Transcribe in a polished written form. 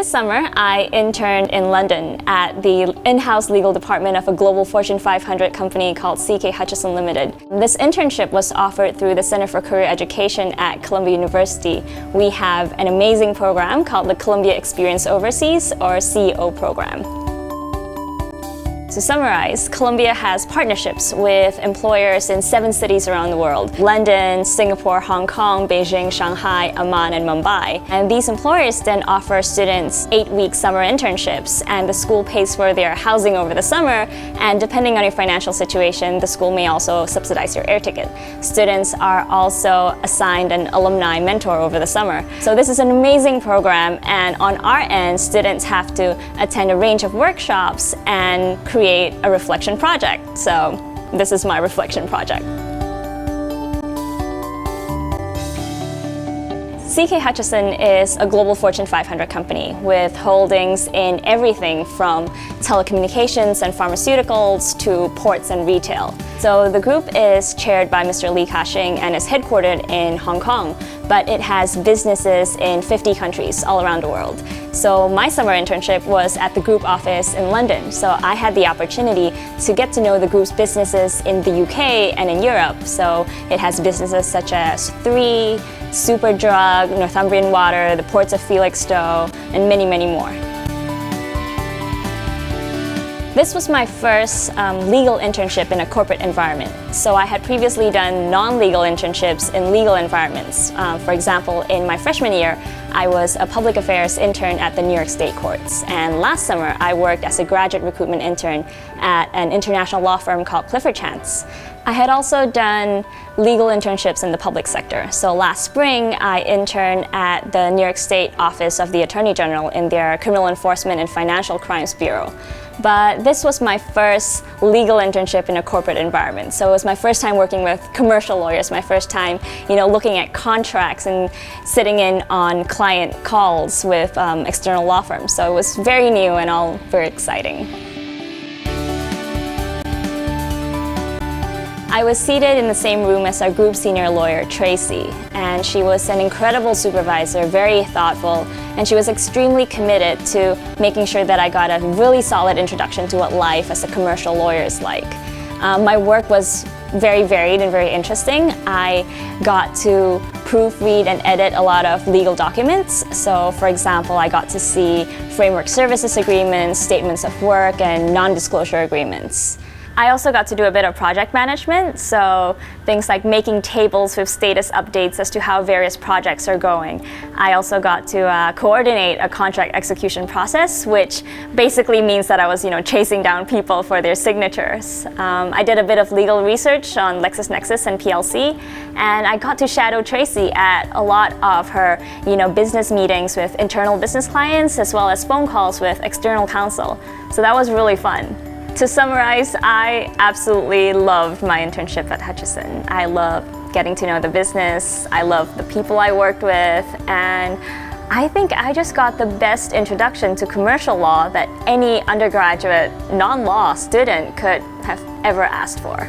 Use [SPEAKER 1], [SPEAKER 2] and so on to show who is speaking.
[SPEAKER 1] This summer, I interned in London at the in-house legal department of a global Fortune 500 company called CK Hutchison Limited. This internship was offered through the Center for Career Education at Columbia University. We have an amazing program called the Columbia Experience Overseas, or CEO program. To summarize, Columbia has partnerships with employers in 7 cities around the world: London, Singapore, Hong Kong, Beijing, Shanghai, Amman, and Mumbai. And these employers then offer students 8-week summer internships, and the school pays for their housing over the summer, and depending on your financial situation, the school may also subsidize your air ticket. Students are also assigned an alumni mentor over the summer. So this is an amazing program, and on our end, students have to attend a range of workshops and create a reflection project. So this is my reflection project. CK Hutchison is a global Fortune 500 company with holdings in everything from telecommunications and pharmaceuticals to ports and retail. So the group is chaired by Mr. Li Ka-shing and is headquartered in Hong Kong, but it has businesses in 50 countries all around the world. So my summer internship was at the group office in London, so I had the opportunity to get to know the group's businesses in the UK and in Europe. So it has businesses such as 3, Superdrug, Northumbrian Water, the ports of Felixstowe, and many, many more. This was my first legal internship in a corporate environment. So I had previously done non-legal internships in legal environments. For example, in my freshman year, I was a public affairs intern at the New York State Courts. And last summer, I worked as a graduate recruitment intern at an international law firm called Clifford Chance. I had also done legal internships in the public sector. So last spring, I interned at the New York State Office of the Attorney General in their Criminal Enforcement and Financial Crimes Bureau. But this was my first legal internship in a corporate environment. So it was my first time working with commercial lawyers, my first time, looking at contracts and sitting in on client calls with external law firms. So it was very new and all very exciting. I was seated in the same room as our group senior lawyer, Tracy, and she was an incredible supervisor, very thoughtful, and she was extremely committed to making sure that I got a really solid introduction to what life as a commercial lawyer is like. My work was very varied and very interesting. I got to proofread and edit a lot of legal documents. So, for example, I got to see framework services agreements, statements of work, and non-disclosure agreements. I also got to do a bit of project management, so things like making tables with status updates as to how various projects are going. I also got to coordinate a contract execution process, which basically means that I was, chasing down people for their signatures. I did a bit of legal research on LexisNexis and PLC, and I got to shadow Tracy at a lot of her, business meetings with internal business clients, as well as phone calls with external counsel. So that was really fun. To summarize, I absolutely loved my internship at Hutchison. I loved getting to know the business, I loved the people I worked with, and I think I just got the best introduction to commercial law that any undergraduate non-law student could have ever asked for.